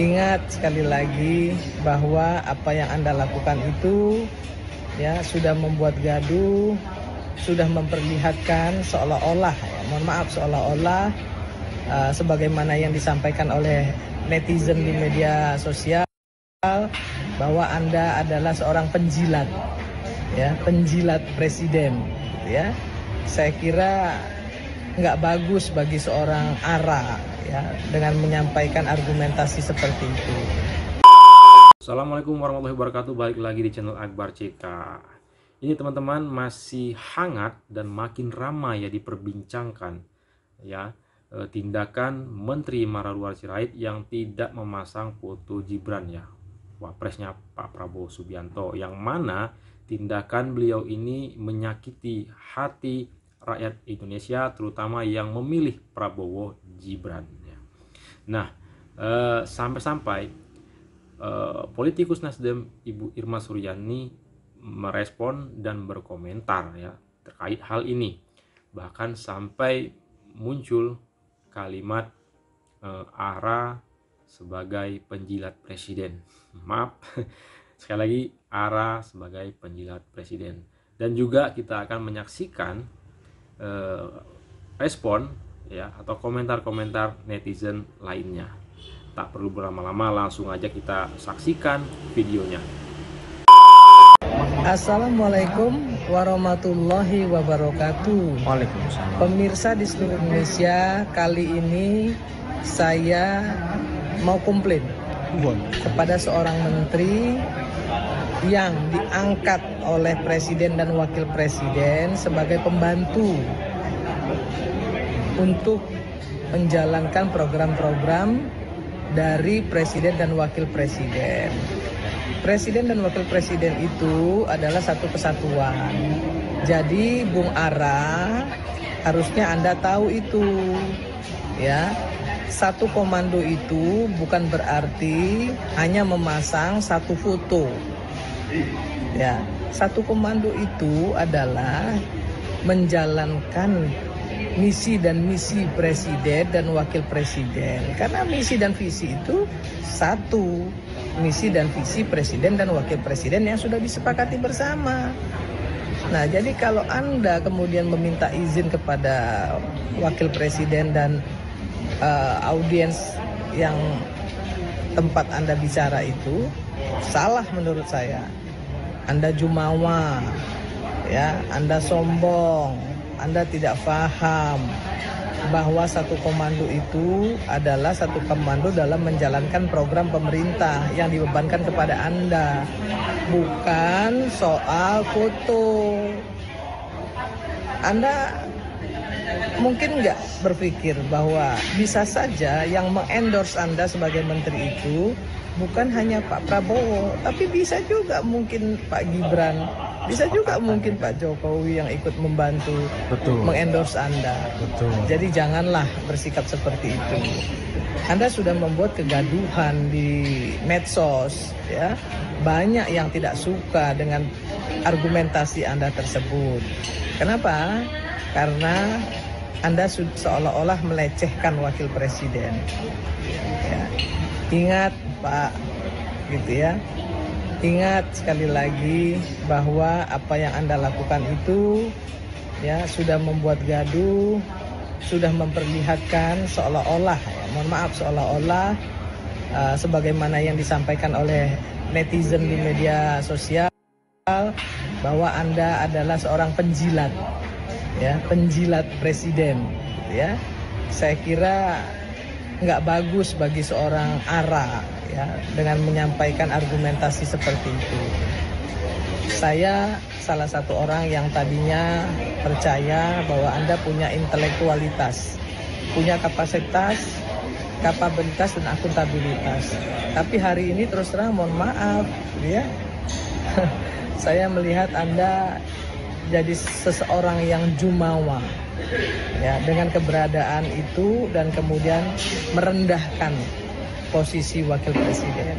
Ingat sekali lagi bahwa apa yang Anda lakukan itu ya sudah membuat gaduh, sudah memperlihatkan seolah-olah, mohon maaf, seolah-olah sebagaimana yang disampaikan oleh netizen di media sosial bahwa Anda adalah seorang penjilat, ya, penjilat presiden, ya. Saya kira nggak bagus bagi seorang ARA, ya, dengan menyampaikan argumentasi seperti itu. Assalamualaikum warahmatullahi wabarakatuh. Balik lagi di channel Akbar CK. Ini teman-teman masih hangat dan makin ramai ya diperbincangkan ya tindakan Menteri Marwarar Sirait yang tidak memasang foto Gibran ya, wapresnya Pak Prabowo Subianto, yang mana tindakan beliau ini menyakiti hati rakyat Indonesia, terutama yang memilih Prabowo Gibran ya. Nah, sampai-sampai politikus Nasdem Ibu Irma Suryani merespon dan berkomentar ya terkait hal ini, bahkan sampai muncul kalimat ARA sebagai penjilat presiden. Maaf, sekali lagi, ARA sebagai penjilat presiden. Dan juga kita akan menyaksikan respon ya atau komentar-komentar netizen lainnya. Tak perlu berlama-lama, langsung aja kita saksikan videonya. Assalamualaikum warahmatullahi wabarakatuh. Waalaikumsalam. Pemirsa di seluruh Indonesia, kali ini saya mau komplain kepada seorang menteri yang diangkat oleh presiden dan wakil presiden sebagai pembantu untuk menjalankan program-program dari presiden dan wakil presiden. Presiden dan wakil presiden itu adalah satu kesatuan. Jadi Bung Ara, harusnya Anda tahu itu. Ya. Satu komando itu bukan berarti hanya memasang satu foto. Ya, satu komando itu adalah menjalankan misi dan misi presiden dan wakil presiden. Karena misi dan visi itu satu, misi dan visi presiden dan wakil presiden yang sudah disepakati bersama. Nah, jadi kalau Anda kemudian meminta izin kepada wakil presiden dan audiens yang tempat Anda bicara itu, salah menurut saya. Anda jumawa, ya, Anda sombong, Anda tidak paham bahwa satu komando itu adalah satu komando dalam menjalankan program pemerintah yang dibebankan kepada Anda, bukan soal foto. Anda mungkin nggak berpikir bahwa bisa saja yang mengendorse Anda sebagai menteri itu bukan hanya Pak Prabowo, tapi bisa juga mungkin Pak Gibran, bisa juga mungkin Pak Jokowi yang ikut membantu mengendorse Anda. Jadi janganlah bersikap seperti itu. Anda sudah membuat kegaduhan di medsos, ya. Banyak yang tidak suka dengan argumentasi Anda tersebut. Kenapa? Karena Anda seolah-olah melecehkan wakil presiden. Ya. Ingat Pak, gitu ya. Ingat sekali lagi bahwa apa yang Anda lakukan itu ya sudah membuat gaduh, sudah memperlihatkan seolah-olah, ya, mohon maaf, seolah-olah sebagaimana yang disampaikan oleh netizen di media sosial bahwa Anda adalah seorang penjilat, ya, penjilat presiden, ya. Saya kira nggak bagus bagi seorang ARA, ya, dengan menyampaikan argumentasi seperti itu. Saya salah satu orang yang tadinya percaya bahwa Anda punya intelektualitas, punya kapasitas, kapabilitas dan akuntabilitas. Tapi hari ini terus terang mohon maaf, ya, saya melihat Anda jadi seseorang yang jumawa, ya, dengan keberadaan itu dan kemudian merendahkan posisi wakil presiden.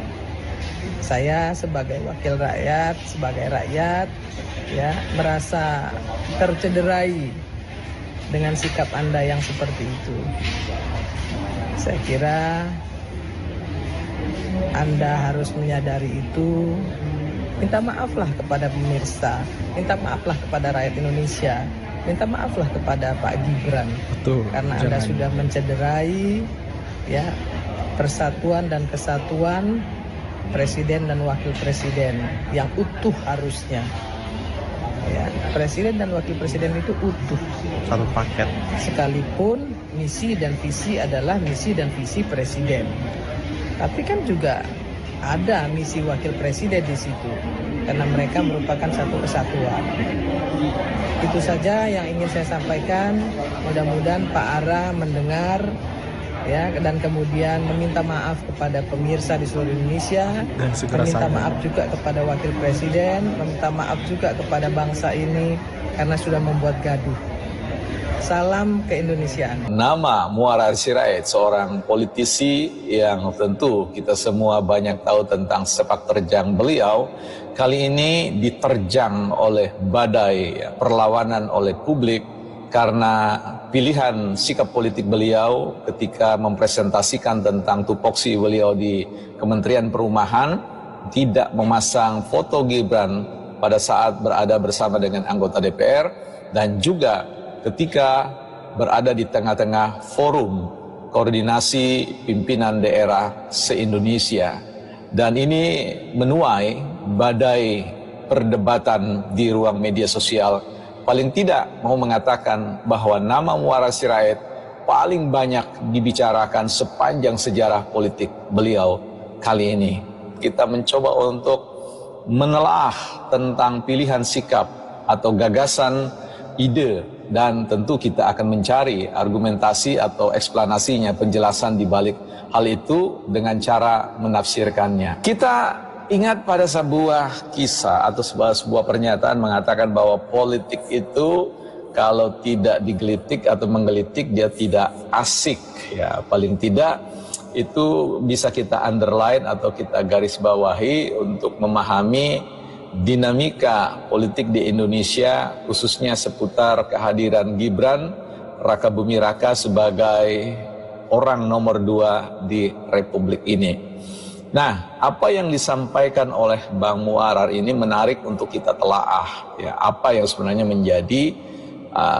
Saya sebagai wakil rakyat, ya, merasa tercederai dengan sikap Anda yang seperti itu. Saya kira Anda harus menyadari itu. Minta maaflah kepada pemirsa, minta maaflah kepada rakyat Indonesia, minta maaflah kepada Pak Gibran. Betul. Karena Anda sudah mencederai ya persatuan dan kesatuan presiden dan wakil presiden yang utuh harusnya. Ya, presiden dan wakil presiden itu utuh. Satu paket. Sekalipun misi dan visi adalah misi dan visi presiden. Tapi kan juga ada misi wakil presiden di situ, karena mereka merupakan satu kesatuan. Itu saja yang ingin saya sampaikan. Mudah-mudahan Pak Ara mendengar ya, dan kemudian meminta maaf kepada pemirsa di seluruh Indonesia, Dan segera meminta sadar. maaf juga kepada wakil presiden, meminta maaf juga kepada bangsa ini karena sudah membuat gaduh. Salam keindonesiaan. Nama Muarar Sirait, seorang politisi yang tentu kita semua banyak tahu tentang sepak terjang beliau, kali ini diterjang oleh badai perlawanan oleh publik karena pilihan sikap politik beliau ketika mempresentasikan tentang tupoksi beliau di Kementerian Perumahan, tidak memasang foto Gibran pada saat berada bersama dengan anggota DPR, dan juga ketika berada di tengah-tengah forum koordinasi pimpinan daerah se-Indonesia. Dan ini menuai badai perdebatan di ruang media sosial. Paling tidak mau mengatakan bahwa nama Muarar Sirait paling banyak dibicarakan sepanjang sejarah politik beliau kali ini. Kita mencoba untuk menelaah tentang pilihan sikap atau gagasan, ide, dan tentu kita akan mencari argumentasi atau eksplanasinya, penjelasan di balik hal itu dengan cara menafsirkannya. Kita ingat pada sebuah kisah atau sebuah pernyataan mengatakan bahwa politik itu kalau tidak digelitik atau menggelitik dia tidak asik. Ya, paling tidak itu bisa kita underline atau kita garis bawahi untuk memahami dinamika politik di Indonesia, khususnya seputar kehadiran Gibran Raka Buming Raka sebagai orang nomor 2 di Republik ini. Nah, apa yang disampaikan oleh Bang Muarar ini menarik untuk kita telaah. Ya, apa yang sebenarnya menjadi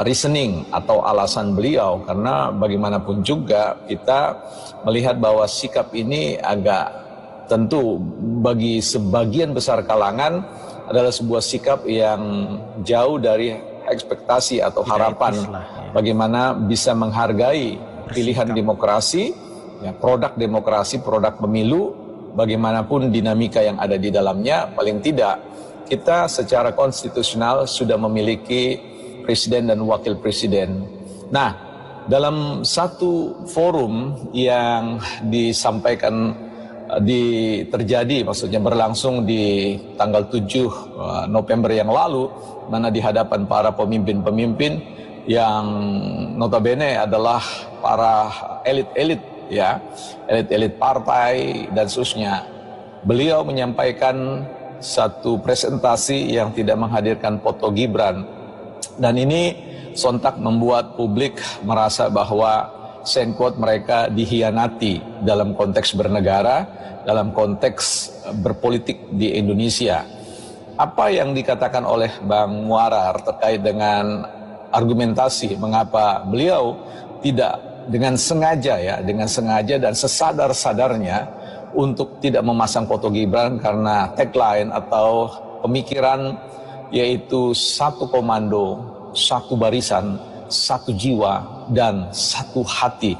reasoning atau alasan beliau, karena bagaimanapun juga kita melihat bahwa sikap ini agak tentu bagi sebagian besar kalangan adalah sebuah sikap yang jauh dari ekspektasi atau harapan bagaimana bisa menghargai pilihan demokrasi, ya, produk demokrasi, produk pemilu, bagaimanapun dinamika yang ada di dalamnya. Paling tidak kita secara konstitusional sudah memiliki presiden dan wakil presiden. Nah, dalam satu forum yang disampaikan maksudnya berlangsung di tanggal 7 November yang lalu, mana di hadapan para pemimpin-pemimpin yang notabene adalah para elit-elit, ya, elit-elit partai dan seterusnya. Beliau menyampaikan satu presentasi yang tidak menghadirkan foto Gibran, dan ini sontak membuat publik merasa bahwa quote mereka dihianati dalam konteks bernegara, dalam konteks berpolitik di Indonesia. Apa yang dikatakan oleh Bang Muarar terkait dengan argumentasi mengapa beliau tidak dengan sengaja, ya, dengan sengaja dan sesadar-sadarnya untuk tidak memasang foto Gibran karena tagline atau pemikiran yaitu satu komando, satu barisan, satu jiwa, dan satu hati.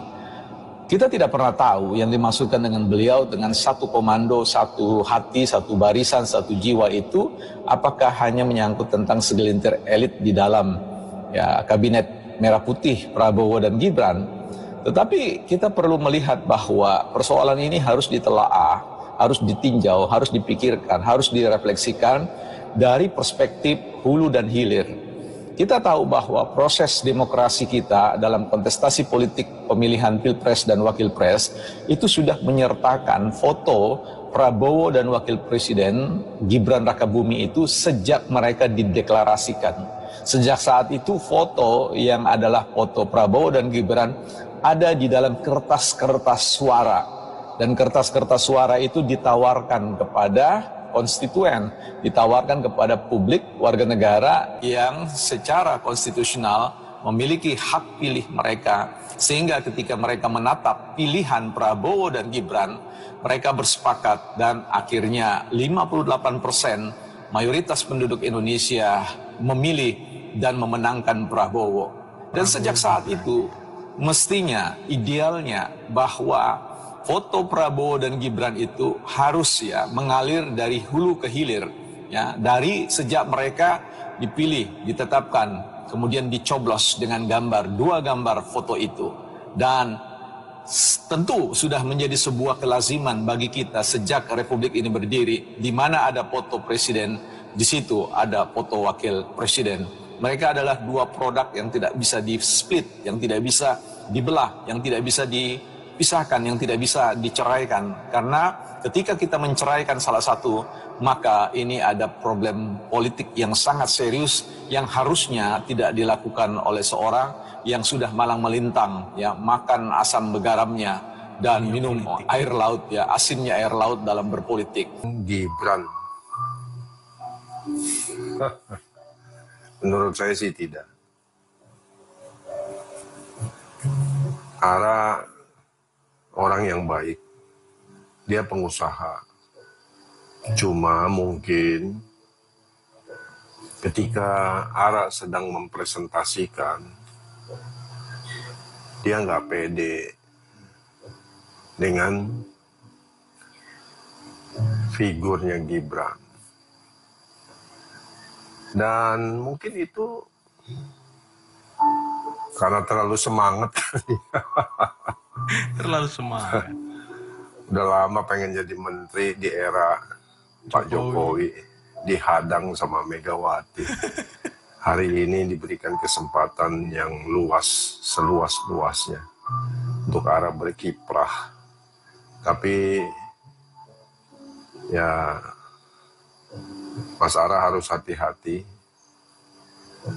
Kita tidak pernah tahu yang dimaksudkan dengan beliau dengan satu komando, satu hati, satu barisan, satu jiwa itu apakah hanya menyangkut tentang segelintir elit di dalam, ya, kabinet merah putih Prabowo dan Gibran. Tetapi kita perlu melihat bahwa persoalan ini harus ditelaah, harus ditinjau, harus dipikirkan, harus direfleksikan dari perspektif hulu dan hilir. Kita tahu bahwa proses demokrasi kita dalam kontestasi politik pemilihan Pilpres dan Wakil Pres itu sudah menyertakan foto Prabowo dan Wakil Presiden Gibran Rakabuming itu sejak mereka dideklarasikan. Sejak saat itu foto yang adalah foto Prabowo dan Gibran ada di dalam kertas-kertas suara dan kertas-kertas suara itu ditawarkan kepada konstituen, ditawarkan kepada publik warga negara yang secara konstitusional memiliki hak pilih mereka, sehingga ketika mereka menatap pilihan Prabowo dan Gibran, mereka bersepakat dan akhirnya 58% mayoritas penduduk Indonesia memilih dan memenangkan Prabowo. Dan sejak saat itu mestinya, idealnya bahwa foto Prabowo dan Gibran itu harus mengalir dari hulu ke hilir, dari sejak mereka dipilih, ditetapkan, kemudian dicoblos dengan dua gambar foto itu. Dan tentu sudah menjadi sebuah kelaziman bagi kita sejak Republik ini berdiri, di mana ada foto presiden, di situ ada foto wakil presiden. Mereka adalah dua produk yang tidak bisa di-split, yang tidak bisa dibelah, yang tidak bisa dipisahkan, yang tidak bisa diceraikan. Karena ketika kita menceraikan salah satu, maka ini ada problem politik yang sangat serius yang harusnya tidak dilakukan oleh seorang yang sudah malang melintang, makan asam begaramnya dan minum air laut, asinnya air laut dalam berpolitik. Gibran. Menurut saya sih tidak. Ara orang yang baik, dia pengusaha. Cuma mungkin ketika Ara sedang mempresentasikan, dia nggak pede dengan figurnya Gibran. Dan mungkin itu karena terlalu semangat. Terlalu semangat. Udah lama pengen jadi menteri di era Pak Jokowi, dihadang sama Megawati. Hari ini diberikan kesempatan yang luas, seluas-luasnya untuk Ara berkiprah. Tapi ya Mas Ara harus hati-hati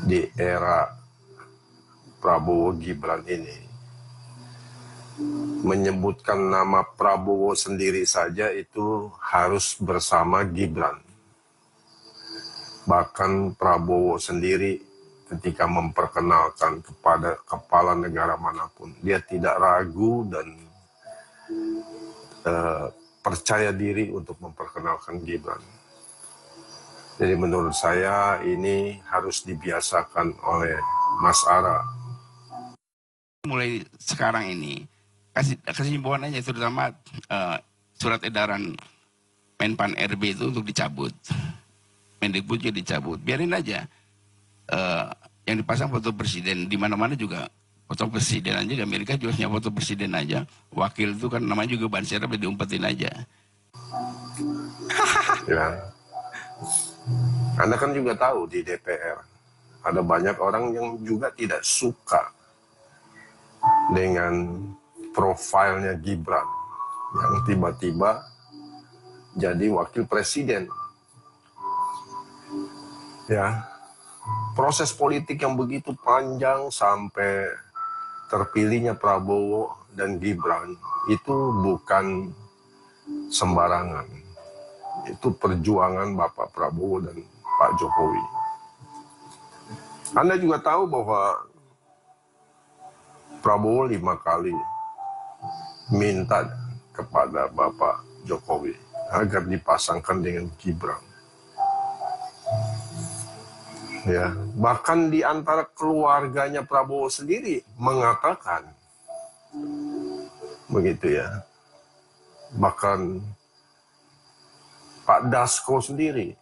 di era Prabowo Gibran ini. Menyebutkan nama Prabowo sendiri saja itu harus bersama Gibran. Bahkan Prabowo sendiri ketika memperkenalkan kepada kepala negara manapun, dia tidak ragu dan percaya diri untuk memperkenalkan Gibran. Jadi menurut saya ini harus dibiasakan oleh Mas Ara. Mulai sekarang ini, kasih himbauan aja, terutama surat edaran Menpan RB itu untuk dicabut. Mendikbud juga dicabut. Biarin aja yang dipasang foto presiden, di mana-mana juga foto presiden aja. Di Amerika juga punya foto presiden aja. Wakil itu kan namanya juga ban serep, diumpetin aja. Ya. Anda kan juga tahu di DPR ada banyak orang yang juga tidak suka dengan profilnya Gibran yang tiba-tiba jadi wakil presiden. Ya, proses politik yang begitu panjang sampai terpilihnya Prabowo dan Gibran itu bukan sembarangan. Itu perjuangan Bapak Prabowo dan Pak Jokowi. Anda juga tahu bahwa Prabowo 5 kali minta kepada Bapak Jokowi agar dipasangkan dengan Gibran. Ya, bahkan di antara keluarganya Prabowo sendiri mengatakan begitu ya. Bahkan Pak Dasko sendiri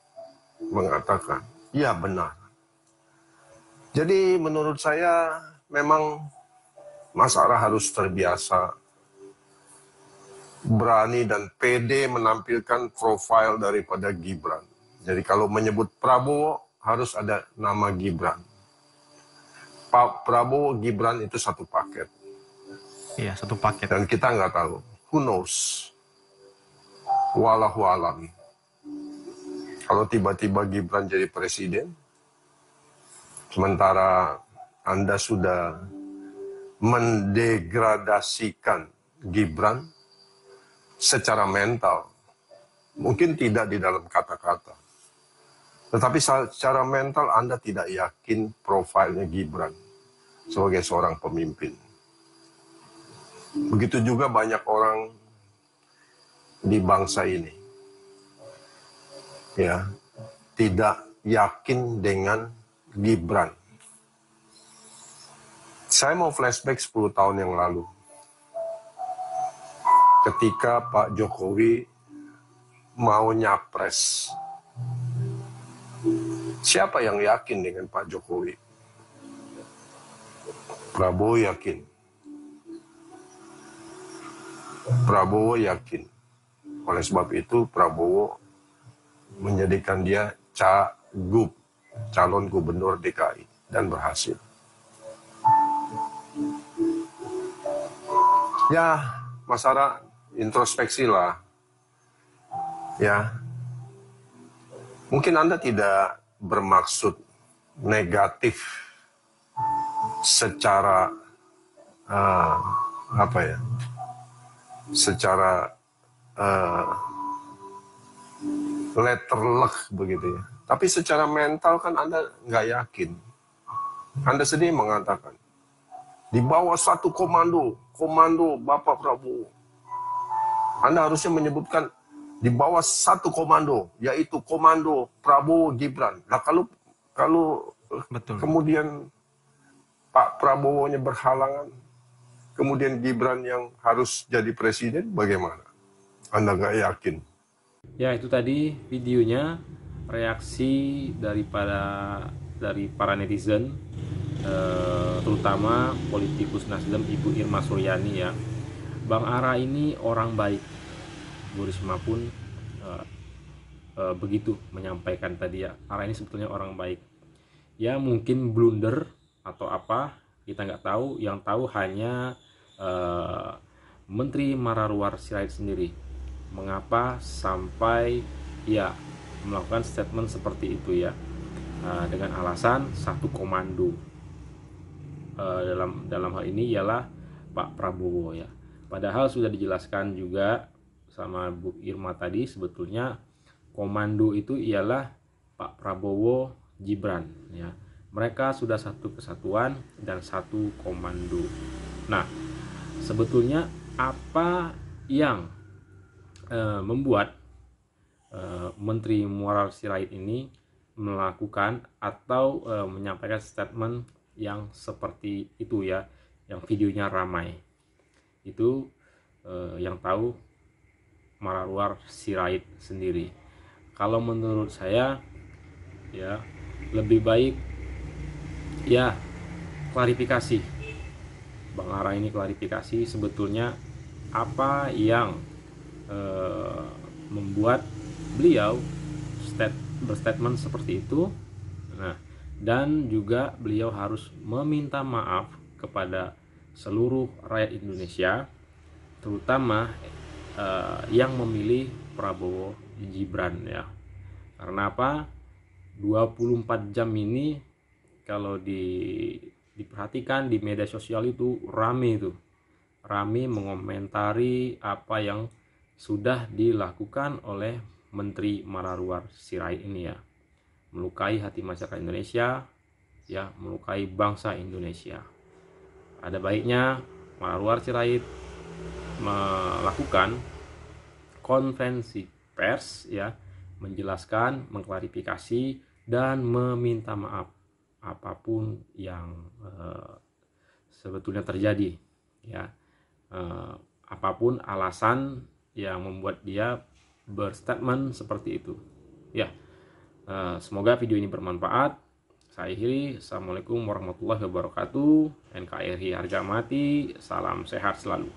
mengatakan, ya benar. Jadi menurut saya memang Mas Ara harus terbiasa berani dan pede menampilkan profil daripada Gibran. Jadi kalau menyebut Prabowo harus ada nama Gibran. Pak Prabowo Gibran itu satu paket. Iya, satu paket. Dan kita nggak tahu, who knows, walahu alam. Kalau tiba-tiba Gibran jadi presiden, sementara Anda sudah mendegradasikan Gibran, secara mental. Mungkin tidak di dalam kata-kata. Tetapi secara mental Anda tidak yakin profilnya Gibran sebagai seorang pemimpin. Begitu juga banyak orang di bangsa ini, ya, tidak yakin dengan Gibran. Saya mau flashback 10 tahun yang lalu. Ketika Pak Jokowi mau nyapres. Siapa yang yakin dengan Pak Jokowi? Prabowo yakin. Prabowo yakin. Oleh sebab itu Prabowo menjadikan dia cagup, calon gubernur DKI, dan berhasil. Ya, masyarakat introspeksi lah. Ya, mungkin Anda tidak bermaksud negatif secara secara letterlek begitu ya. Tapi secara mental kan Anda nggak yakin. Anda sendiri mengatakan di bawah satu komando Bapak Prabowo. Anda harusnya menyebutkan di bawah satu komando, yaitu komando Prabowo Gibran. Nah kalau Betul. kemudian Pak Prabowo-nya berhalangan, kemudian Gibran yang harus jadi presiden, bagaimana? Anda nggak yakin? Ya, itu tadi videonya, reaksi dari para netizen, terutama politikus Nasdem Ibu Irma Suryani ya. Bang Ara ini orang baik. Bu Risma pun begitu menyampaikan tadi ya. Ara ini sebetulnya orang baik. Ya mungkin blunder atau apa, kita nggak tahu. Yang tahu hanya Menteri Mararuar Sirait sendiri. Mengapa sampai ya melakukan statement seperti itu ya, dengan alasan satu komando, dalam hal ini ialah Pak Prabowo ya. Padahal sudah dijelaskan juga sama Bu Irma tadi, sebetulnya komando itu ialah Pak Prabowo Gibran ya. Mereka sudah satu kesatuan dan satu komando. Nah, sebetulnya apa yang membuat Menteri Muarar Sirait ini melakukan atau menyampaikan statement yang seperti itu ya, yang videonya ramai? Itu yang tahu Mararuar Sirait sendiri. Kalau menurut saya ya lebih baik ya klarifikasi. Bang Ara ini klarifikasi sebetulnya apa yang membuat beliau berstatement seperti itu. Nah, dan juga beliau harus meminta maaf kepada seluruh rakyat Indonesia, terutama yang memilih Prabowo Gibran ya. Karena apa? 24 jam ini kalau diperhatikan di media sosial itu rame mengomentari apa yang sudah dilakukan oleh Menteri Mararuar Sirait ini ya. Melukai hati masyarakat Indonesia ya, melukai bangsa Indonesia. Ada baiknya Mararuar Sirait melakukan konferensi pers ya, menjelaskan, mengklarifikasi dan meminta maaf apapun yang sebetulnya terjadi ya, apapun alasan yang membuat dia berstatement seperti itu ya. Semoga video ini bermanfaat. Saya akhiri. Assalamualaikum warahmatullahi wabarakatuh. NKRI harga mati. Salam sehat selalu.